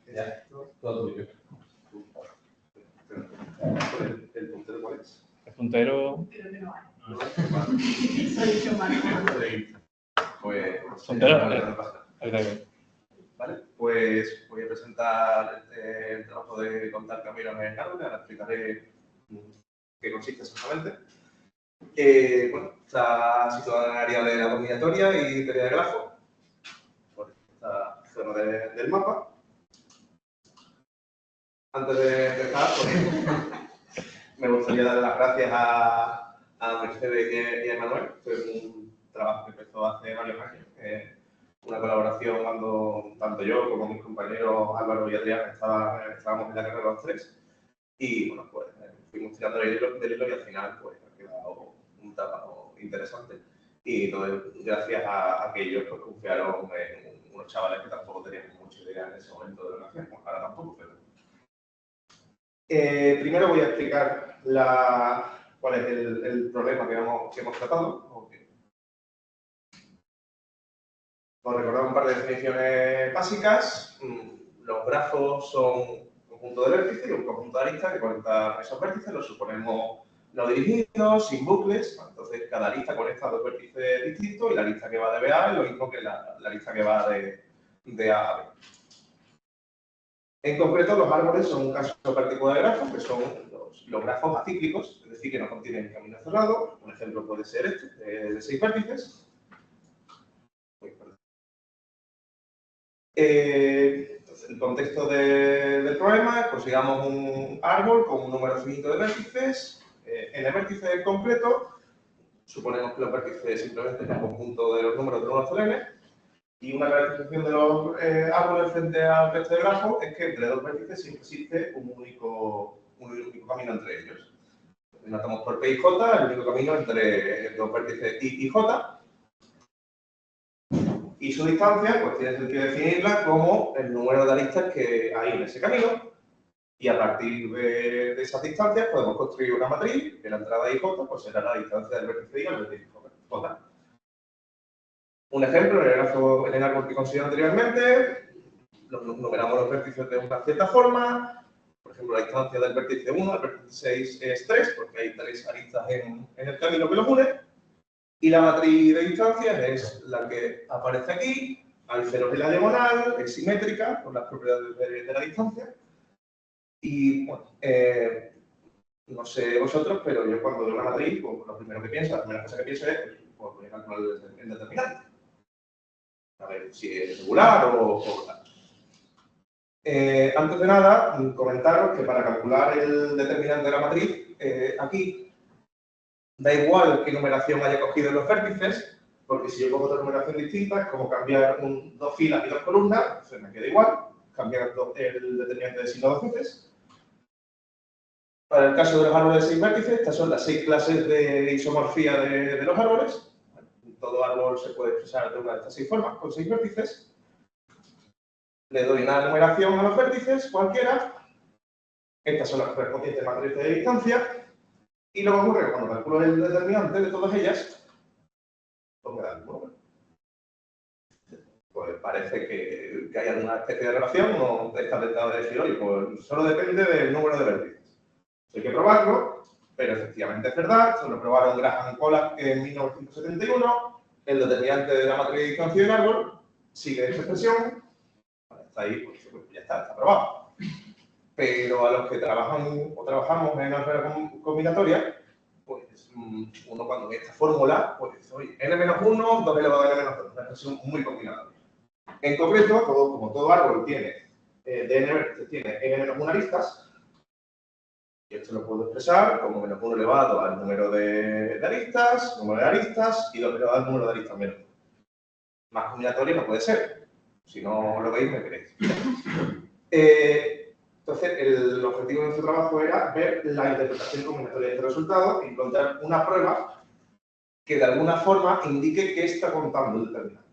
Ya, todo tuyo. ¿El puntero cuál es? El puntero... Pero que no hay. Soy yo, Marco. Pues... Puntero... Vale, pues voy a presentar el trabajo de contar caminos en árbol, ahora explicaré qué consiste exactamente. Bueno, está situada en el área de la combinatoria y teoría de grafos, por esta zona del mapa. Antes de empezar, pues, me gustaría dar las gracias a Mercedes y a Emanuel. Fue un trabajo que empezó hace varios años. Una colaboración cuando tanto yo como mis compañeros Álvaro y Adrián estábamos en la carrera los tres. Y bueno, pues fuimos tirando del hilo y al final pues ha quedado un trabajo interesante. Y todo gracias a que ellos pues, confiaron en unos chavales que tampoco tenían mucha idea en ese momento de lo que hacíamos. Ahora tampoco, pero... primero voy a explicar cuál es el problema que hemos tratado. Os recordar un par de definiciones básicas. Los grafos son un conjunto de vértices y un conjunto de aristas que conectan esos vértices los suponemos no dirigidos, sin bucles. Entonces, cada arista conecta dos vértices distintos y la arista que va de B a A es lo mismo que la arista que va de A a B. En concreto, los árboles son un caso particular de grafos, que son los grafos acíclicos, es decir, que no contienen camino cerrado. Un ejemplo puede ser este, de 6 vértices. Entonces, el contexto del problema es, consigamos un árbol con un número finito de vértices, n vértices en concreto. Suponemos que los vértices simplemente es el conjunto de los números de 1 hasta n. Y una caracterización de los árboles frente al resto de grafos es que entre dos vértices siempre existe un único camino entre ellos. Notamos por P y J el único camino entre dos vértices I y J. Y su distancia, pues tiene sentido definirla como el número de aristas que hay en ese camino. Y a partir de esas distancias podemos construir una matriz, que la entrada I y J pues será la distancia del vértice I al vértice J. Un ejemplo, en el árbol que consideré anteriormente, numeramos los vértices de una cierta forma. Por ejemplo, la distancia del vértice 1 al vértice 6 es 3, porque hay 3 aristas en el camino que los une. Y la matriz de distancias es la que aparece aquí. Hay ceros en la diagonal, es simétrica por las propiedades de la distancia. Y bueno, no sé vosotros, pero yo cuando veo una matriz, pues, lo primero que pienso, la primera cosa que pienso es, pues voy a calcular el determinante. A ver si es regular o tal. Antes de nada, comentaros que para calcular el determinante de la matriz, aquí da igual qué numeración haya cogido en los vértices, porque si yo cojo otra numeración distinta, es como cambiar dos filas y dos columnas, entonces me queda igual, cambiar el determinante de signo dos veces. Para el caso de los árboles de 6 vértices, estas son las 6 clases de isomorfía de los árboles. Todo árbol se puede expresar de una de estas 6 formas, con 6 vértices. Le doy una numeración a los vértices, cualquiera. Estas son las correspondientes matrices de distancia. Y lo que ocurre es que cuando calculo el determinante de todas ellas, pues me da el número. Pues parece que hay alguna especie de relación, no está tentado de decir, oye, pues solo depende del número de vértices. Hay que probarlo, pero efectivamente es verdad. Esto lo probaron Graham y Pollack en 1971. El determinante de la matriz de distancia del árbol sigue esa expresión. Está ahí, pues ya está probado. Pero a los que trabajan o trabajamos en álgebra combinatoria, pues uno cuando ve esta fórmula, pues oye, n-1, 2 elevado a n-2, una expresión muy combinatoria. En concreto, como todo árbol tiene, de n vértices tiene n-1 aristas, y esto lo puedo expresar como -1 elevado al número de aristas, número de aristas, y 2 elevado al número de aristas menos. Más combinatorio no puede ser. Si no lo veis, me queréis. Entonces, el objetivo de nuestro trabajo era ver la interpretación combinatoria de este resultado y encontrar una prueba que de alguna forma indique qué está contando el determinante.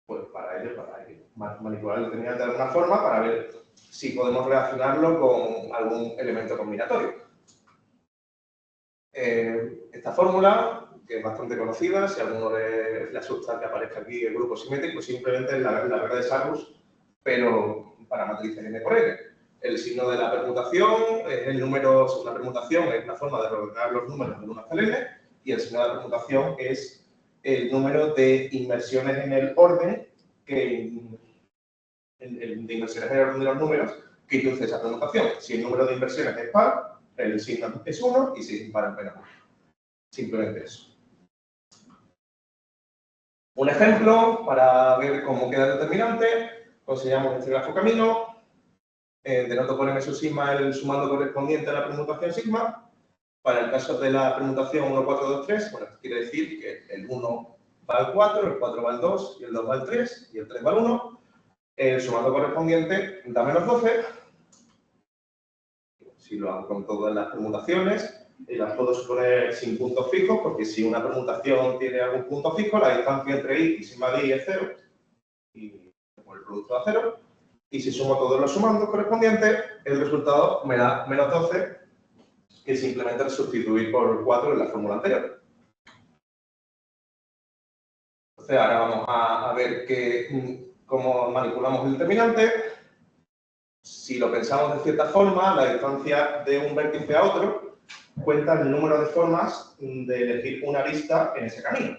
Pues para ello, manipular el determinante de alguna forma para ver si podemos relacionarlo con algún elemento combinatorio. Esta fórmula que es bastante conocida. Si a alguno le asusta que aparezca aquí el grupo simétrico, pues simplemente es la regla de Sarrus, pero para matrices n por n. El signo de la permutación es el número, la permutación es una forma de ordenar los números del 1 hasta el n, y el signo de la permutación es el número de inversiones en el orden de inversiones en el orden de los números que induce esa permutación. Si el número de inversiones es par, el signo es 1, y si es impar, apenas 1. Simplemente eso. Un ejemplo para ver cómo queda el determinante, consideramos este grafo camino, denoto por m sub sigma el sumando correspondiente a la permutación sigma. Para el caso de la permutación 1, 4, 2, 3, bueno, esto quiere decir que el 1 va al 4, el 4 va al 2, y el 2 va al 3, y el 3 va al 1. El sumando correspondiente da menos 12. Si lo hago con todas las permutaciones, y las puedo suponer sin puntos fijos, porque si una permutación tiene algún punto fijo, la distancia entre i y sigma de i es 0, y el producto da 0. Y si sumo todos los sumandos correspondientes, el resultado me da menos 12, que es simplemente sustituir por 4 en la fórmula anterior. Entonces, ahora vamos a ver cómo manipulamos el determinante. Si lo pensamos de cierta forma, la distancia de un vértice a otro cuenta el número de formas de elegir una arista en ese camino.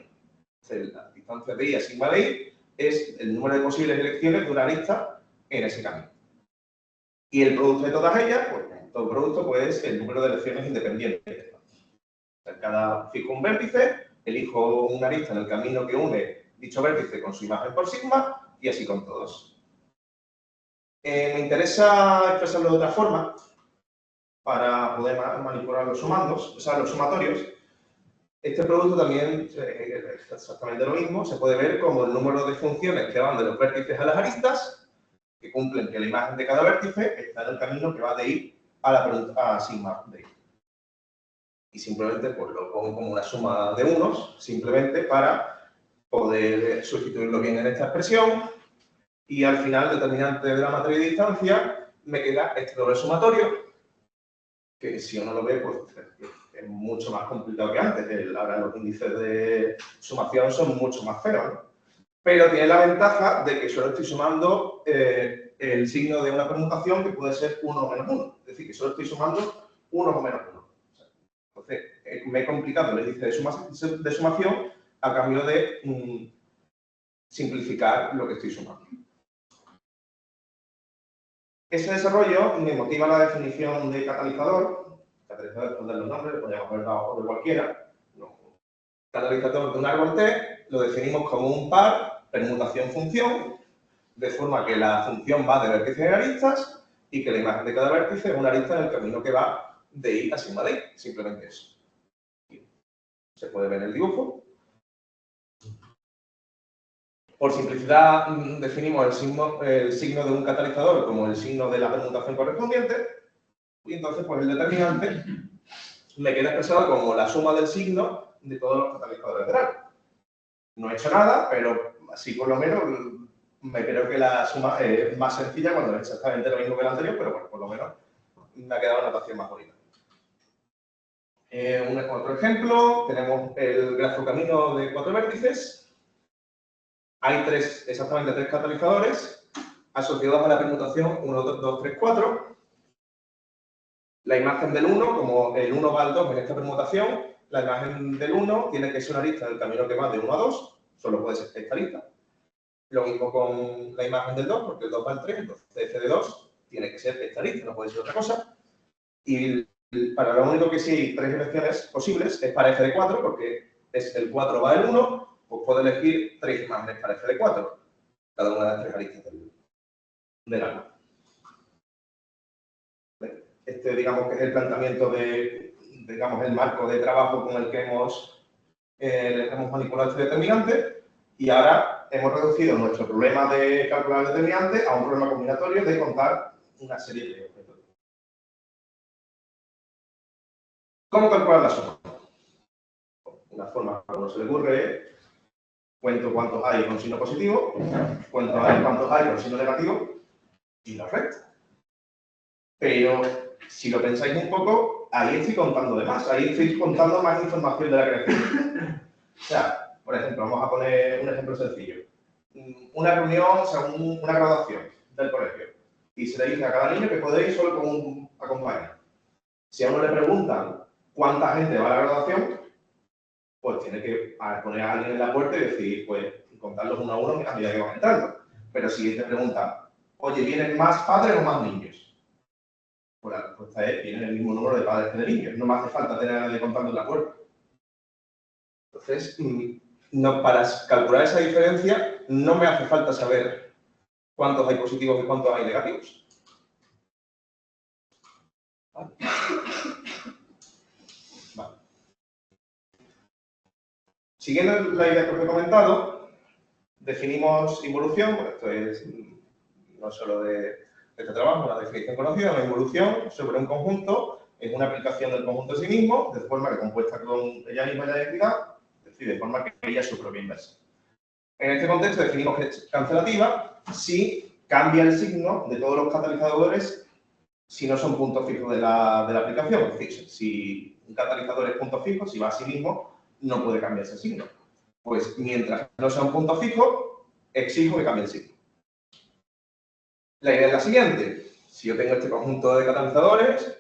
Entonces, la distancia de i a sigma de i es el número de posibles elecciones de una arista en ese camino. Y el producto de todas ellas, pues todo producto, pues el número de elecciones independientes. Cada fijo un vértice, elijo una arista en el camino que une dicho vértice con su imagen por sigma, y así con todos. Me interesa expresarlo de otra forma para poder manipular los sumandos, o sea, los sumatorios. Este producto también es exactamente lo mismo, se puede ver como el número de funciones que van de los vértices a las aristas, que cumplen que la imagen de cada vértice está en el camino que va de i a sigma de i. Y simplemente pues, lo pongo como una suma de unos, simplemente para poder sustituirlo bien en esta expresión. Y al final, determinante de la matriz de distancia, me queda este doble sumatorio, que si uno lo ve, pues es mucho más complicado que antes. Ahora los índices de sumación son mucho más feos, ¿no? Pero tiene la ventaja de que solo estoy sumando el signo de una permutación que puede ser 1 o menos 1. Es decir, que solo estoy sumando 1 o menos 1. Entonces, me he complicado el índice de sumación a cambio de simplificar lo que estoy sumando. Ese desarrollo me motiva la definición de catalizador. Catalizador, esconder los nombres, le podríamos haber dado de cualquiera. No. Catalizador de un árbol T lo definimos como un par permutación-función, de forma que la función va de vértices en aristas y que la imagen de cada vértice es una arista en el camino que va de i a sigma de i. Simplemente eso. Se puede ver en el dibujo. Por simplicidad, definimos el signo de un catalizador como el signo de la permutación correspondiente, y entonces pues el determinante me queda expresado como la suma del signo de todos los catalizadores del árbol. No he hecho nada, pero así por lo menos me creo que la suma es más sencilla cuando es exactamente lo mismo que el anterior, pero bueno, por lo menos me ha quedado una notación más bonita. Otro ejemplo, tenemos el grafo camino de 4 vértices. Hay exactamente tres catalizadores asociados a la permutación 1, 2, 3, 4. La imagen del 1, como el 1 va al 2 en esta permutación, la imagen del 1 tiene que ser una arista del camino que va de 1 a 2, solo puede ser esta arista. Lo mismo con la imagen del 2, porque el 2 va al 3, entonces f de 2 tiene que ser esta arista, no puede ser otra cosa. Y para lo único que sí hay tres elecciones posibles es para f de 4, porque es el 4 va al 1, pues puedo elegir tres imágenes para f de 4, cada una de las tres aristas del árbol. Este, digamos, que es el planteamiento de, digamos, el marco de trabajo con el que hemos manipulado este determinante, y ahora hemos reducido nuestro problema de calcular el determinante a un problema combinatorio de contar una serie de objetos. ¿Cómo calcular la suma? Una forma que a uno se le ocurre es cuento cuántos hay con signo positivo, cuántos hay con signo negativo y lo resto. Pero si lo pensáis un poco, ahí estoy contando de más, ahí estoy contando más información de la creación. O sea, por ejemplo, vamos a poner un ejemplo sencillo. Una reunión, o sea, una graduación del colegio. Y se le dice a cada niño que puede ir solo con un acompañante. Si a uno le preguntan cuánta gente va a la graduación, pues tiene que poner a alguien en la puerta y decir, pues, contarlos uno a uno a medida que van entrando. Pero si te preguntan, oye, ¿vienen más padres o más niños? Pues la respuesta es, vienen el mismo número de padres que de niños. No me hace falta tener a nadie contando en la puerta. Entonces, no, para calcular esa diferencia, no me hace falta saber cuántos hay positivos y cuántos hay negativos. ¿Vale? Vale. Siguiendo la idea que os he comentado, definimos involución. Bueno, esto es no solo de este trabajo, una definición conocida, una involución sobre un conjunto es una aplicación del conjunto en sí mismo, de forma que compuesta con ella misma la identidad, es decir, de forma que ella es su propia inversa. En este contexto definimos que es cancelativa si cambia el signo de todos los catalizadores si no son puntos fijos de la aplicación. Es decir, si un catalizador es punto fijo, si va a sí mismo, no puede cambiar ese signo. Pues mientras no sea un punto fijo, exijo que cambie el signo. La idea es la siguiente. Si yo tengo este conjunto de catalizadores,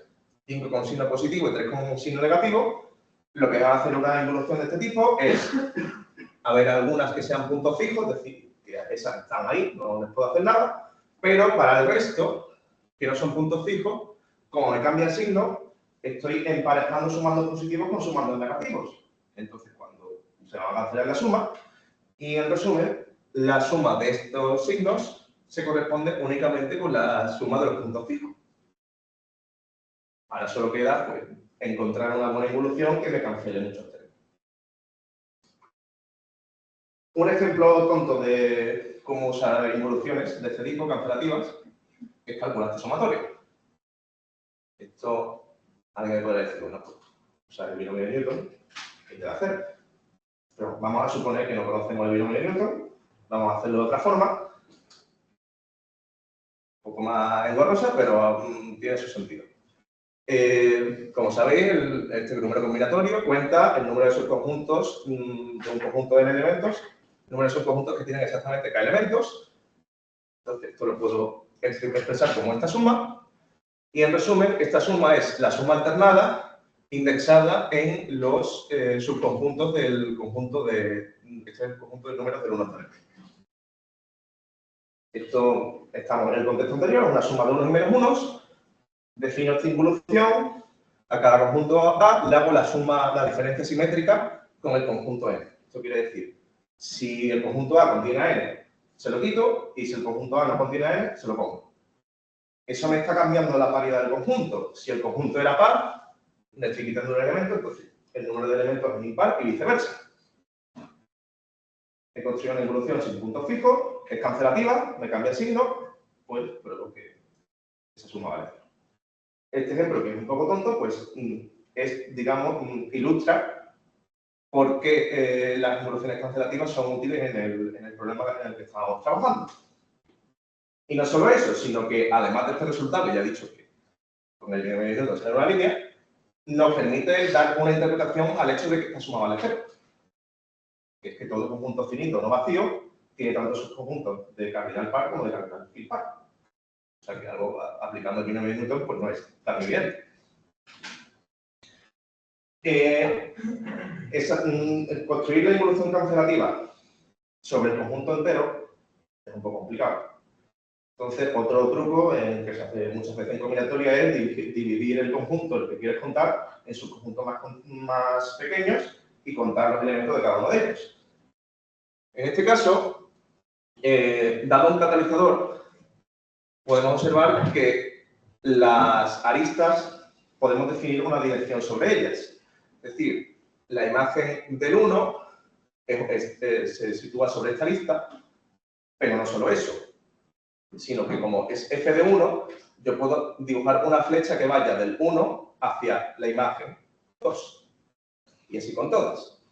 5 con signo positivo y 3 con signo negativo, lo que va a hacer una involución de este tipo es haber algunas que sean puntos fijos, es decir, que esas están ahí, no les puedo hacer nada, pero para el resto, que no son puntos fijos, como me cambia el signo, estoy emparejando sumando positivos con sumando negativos. Entonces, cuando se va a cancelar la suma, y en resumen, la suma de estos signos se corresponde únicamente con la suma de los puntos fijos. Ahora solo queda pues, encontrar una buena involución que me cancele muchos términos. Un ejemplo tonto de cómo usar involuciones de este tipo, cancelativas, es calcular este sumatorio. Esto, alguien me puede decir, bueno, pues usar el binomio de Newton, ¿qué debe hacer? Pero vamos a suponer que no conocemos el binomio de Newton, vamos a hacerlo de otra forma, un poco más engorrosa, pero tiene su sentido. Como sabéis, este número combinatorio cuenta el número de subconjuntos de un conjunto de elementos, el número de subconjuntos que tienen exactamente k elementos. Entonces, esto lo puedo expresar como esta suma. Y en resumen, esta suma es la suma alternada indexada en los subconjuntos del conjunto de, este es el conjunto de números del 1 hasta 9. Esto, estamos en el contexto anterior, una suma de unos y menos unos. Defino esta involución, a cada conjunto A le hago la suma, la diferencia simétrica con el conjunto N. Esto quiere decir, si el conjunto A contiene a N, se lo quito, y si el conjunto A no contiene a N, se lo pongo. Eso me está cambiando la paridad del conjunto. Si el conjunto era par, le estoy quitando un elemento, entonces el número de elementos es impar y viceversa. He construido una involución sin punto fijo, es cancelativa, me cambia el signo, pues pruebo que esa suma vale. Este ejemplo, que es un poco tonto, pues es, digamos, ilustra por qué las involuciones cancelativas son útiles en el problema en el que estamos trabajando. Y no solo eso, sino que además de este resultado, que ya he dicho que con el binomio de Newton será una línea, nos permite dar una interpretación al hecho de que esta suma vale cero. Que es que todo conjunto finito no vacío tiene tanto subconjuntos de cardinal par como de cardinal impar. O sea que algo aplicando el binomio de Newton pues no es tan evidente. Construir la involución cancelativa sobre el conjunto entero es un poco complicado. Entonces, otro truco que se hace muchas veces en combinatoria es dividir el conjunto, el que quieres contar, en subconjuntos más pequeños y contar los elementos de cada uno de ellos. En este caso, dado un catalizador, podemos observar que las aristas podemos definir una dirección sobre ellas. Es decir, la imagen del 1 se sitúa sobre esta lista, pero no solo eso, sino que como es f de 1, yo puedo dibujar una flecha que vaya del 1 hacia la imagen 2. Y así con todas.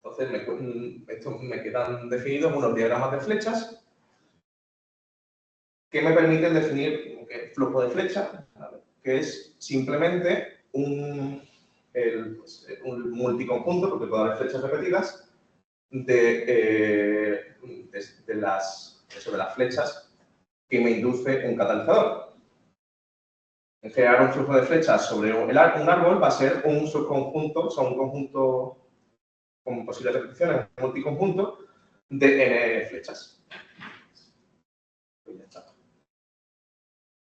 Entonces, me quedan definidos unos diagramas de flechas que me permiten definir qué flujo de flecha, que es simplemente un multiconjunto, porque puede haber flechas repetidas, sobre las flechas que me induce un catalizador. Crear un flujo de flechas sobre un árbol va a ser un subconjunto, o sea, un conjunto con posibles repeticiones, un multiconjunto de n flechas.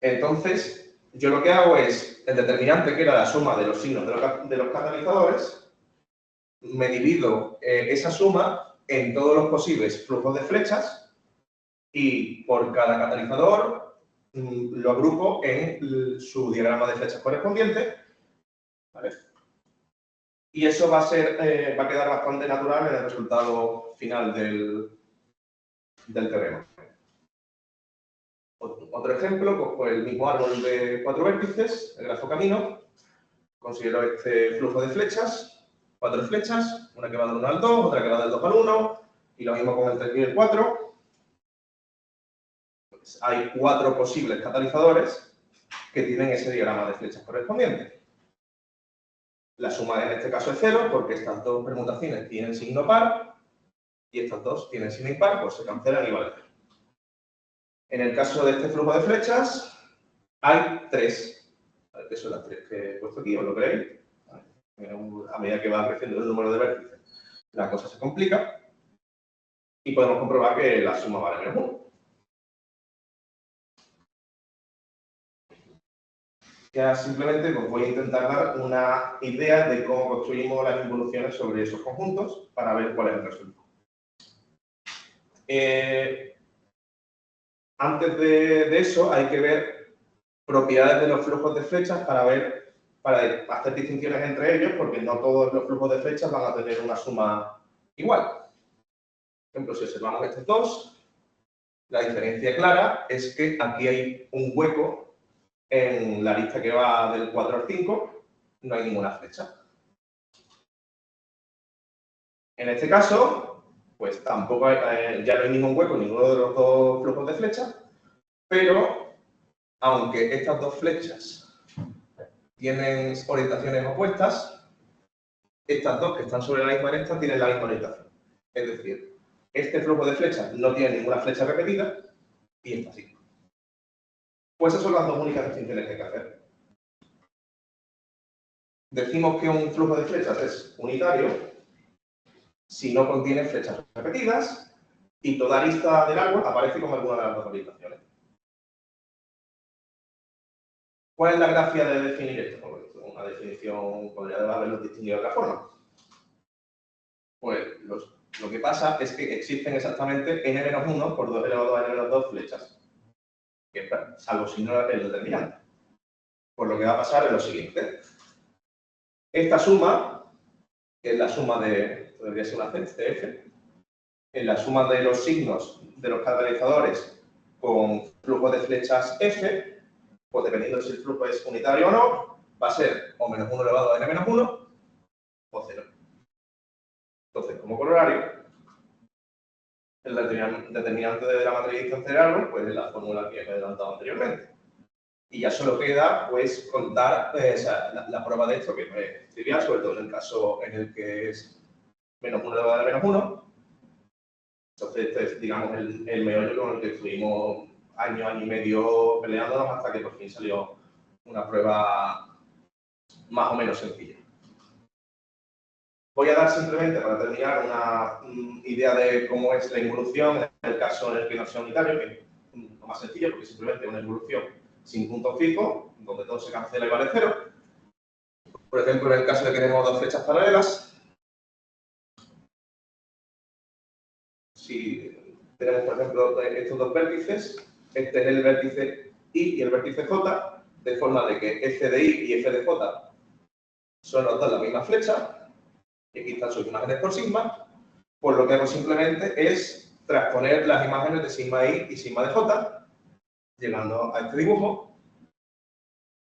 Entonces, yo lo que hago es, el determinante, que era la suma de los signos de los catalizadores, me divido esa suma en todos los posibles flujos de flechas y por cada catalizador lo agrupo en su diagrama de flechas correspondiente, ¿vale? Y eso va a quedar bastante natural en el resultado final del teorema. Otro ejemplo, pues el mismo árbol de 4 vértices, el grafo camino, considero este flujo de flechas, 4 flechas, una que va del 1 al 2, otra que va del 2 al 1, y lo mismo con el 3 y el 4. Pues hay 4 posibles catalizadores que tienen ese diagrama de flechas correspondiente. La suma en este caso es 0, porque estas dos permutaciones tienen signo par, y estas dos tienen signo impar, pues se cancelan y vale 0. En el caso de este flujo de flechas, hay 3. Que son las 3 que he puesto aquí, ¿os lo creéis? A medida que va creciendo el número de vértices, la cosa se complica. Y podemos comprobar que la suma vale menos 1. Ya simplemente os voy a intentar dar una idea de cómo construimos las involuciones sobre esos conjuntos para ver cuál es el resultado. Antes de eso hay que ver propiedades de los flujos de flechas para hacer distinciones entre ellos, porque no todos los flujos de flechas van a tener una suma igual. Por ejemplo, si observamos estos dos, la diferencia clara es que aquí hay un hueco en la lista que va del 4 al 5, no hay ninguna flecha. En este caso, pues tampoco ya no hay ningún hueco en ninguno de los dos flujos de flechas, pero aunque estas dos flechas tienen orientaciones opuestas, estas dos que están sobre la misma aresta tienen la misma orientación. Es decir, este flujo de flechas no tiene ninguna flecha repetida y esta sí. Pues esas son las dos únicas distinciones que hay que hacer. Decimos que un flujo de flechas es unitario si no contiene flechas repetidas y toda lista del árbol aparece con alguna de las dos orientaciones. ¿Cuál es la gracia de definir esto? Una definición podría haberlo distinguido de otra forma. Pues lo que pasa es que existen exactamente n-1 por 2 elevado a n-2 flechas, salvo si no es el determinante. Pues lo que va a pasar es lo siguiente. Esta suma, que es la suma debería ser una CF, es la suma de los signos de los catalizadores con flujo de flechas F, pues dependiendo si el flujo es unitario o no, va a ser o menos 1 elevado a n-1 o 0. Entonces, como corolario, el determinante de la matriz distancia del árbol, pues es la fórmula que he adelantado anteriormente. Y ya solo queda, pues, contar la prueba de esto, que no es trivial, sobre todo en el caso en el que es menos 1 elevado a menos 1. Entonces, este es, digamos, el meollo con el que estuvimos año y medio peleándonos hasta que por fin salió una prueba más o menos sencilla. Voy a dar simplemente, para terminar, una idea de cómo es la involución en el caso en el que no sea unitario, que es lo más sencillo, porque simplemente es una involución sin punto fijo, donde todo se cancela y vale 0. Por ejemplo, en el caso de que tenemos dos flechas paralelas, si tenemos, por ejemplo, estos dos vértices, este es el vértice I y el vértice J, de forma de que F de I y F de J son los dos la misma flecha, y aquí están sus imágenes por sigma, pues lo que hago simplemente es transponer las imágenes de sigma I y sigma de J, llegando a este dibujo,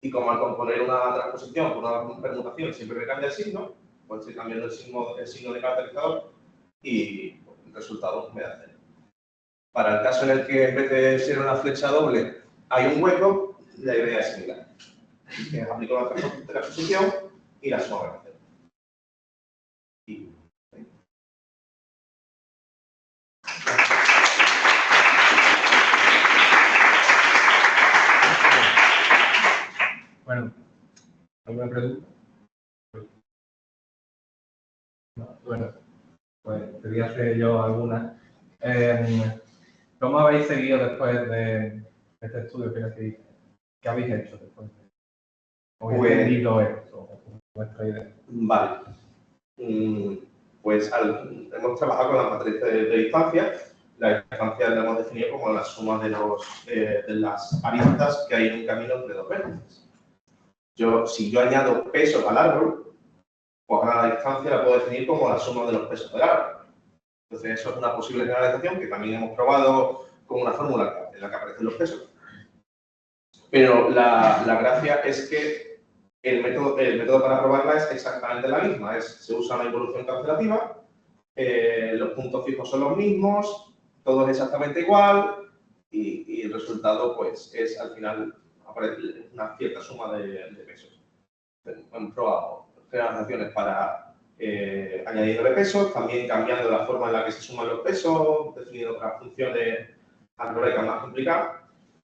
y como al componer una transposición por una permutación siempre me cambia el signo, pues estoy cambiando el signo de catalizador y el resultado me da 0. Para el caso en el que en vez de ser una flecha doble hay un hueco, la idea es similar. aplico la transposición y la suma relación. Y, bueno, ¿alguna pregunta? No, bueno, pues te voy a hacer yo alguna. ¿Cómo habéis seguido después de este estudio? ¿Qué habéis hecho después? ¿Habéis Pues- entendido esto? Vuestra idea. Vale. Pues hemos trabajado con las matrices de distancia. La distancia la hemos definido como la suma de las aristas que hay en un camino entre dos vértices. Si yo añado pesos al árbol, pues ahora la distancia la puedo definir como la suma de los pesos del árbol. Entonces, eso es una posible generalización que también hemos probado con una fórmula en la que aparecen los pesos. Pero la gracia es que el método para probarla es exactamente la misma. Se usa una involución cancelativa, los puntos fijos son los mismos, todo es exactamente igual y el resultado pues, es al final aparece una cierta suma de pesos. Hemos probado generalizaciones para añadiéndole pesos, también cambiando la forma en la que se suman los pesos, definiendo otras funciones algebraicas más complicadas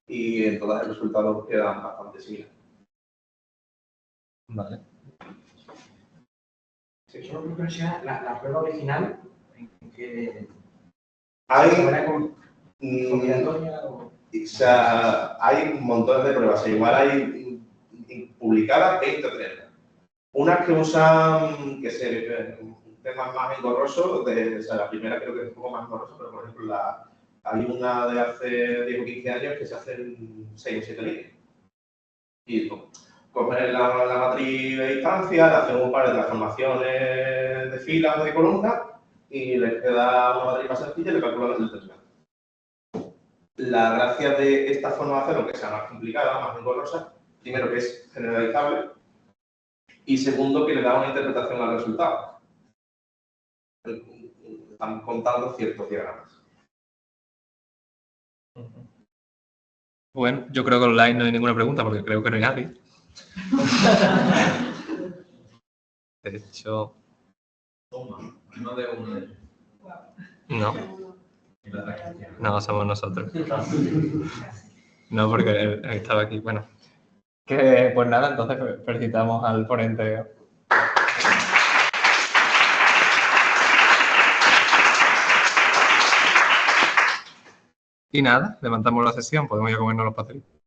y en todas el resultado quedan bastante similares. Vale. Sí, solo por curiosidad, la prueba original, ¿en qué Hay, era combinatoria o...? o sea, hay montones de pruebas, igual hay publicadas 20 o 30. Unas que usan, temas más engorrosos, o sea, la primera creo que es un poco más engorrosa, pero por ejemplo hay una de hace 10 o 15 años que se hacen 6 o 7 líneas. Y cogen la matriz de distancia, le hacen un par de transformaciones de filas o de columnas y les queda una matriz más sencilla y le calculan el determinante. La gracia de esta forma de hacerlo, que sea más complicada, más engorrosa, primero que es generalizable y segundo que le da una interpretación al resultado. Están contando ciertos diagramas. Bueno, yo creo que online no hay ninguna pregunta porque creo que no hay nadie. De hecho, No de uno de ellos. no somos nosotros. No, porque él estaba aquí. Bueno, que pues nada, entonces felicitamos al ponente. Y nada, levantamos la sesión, podemos ir a comernos los pastelitos.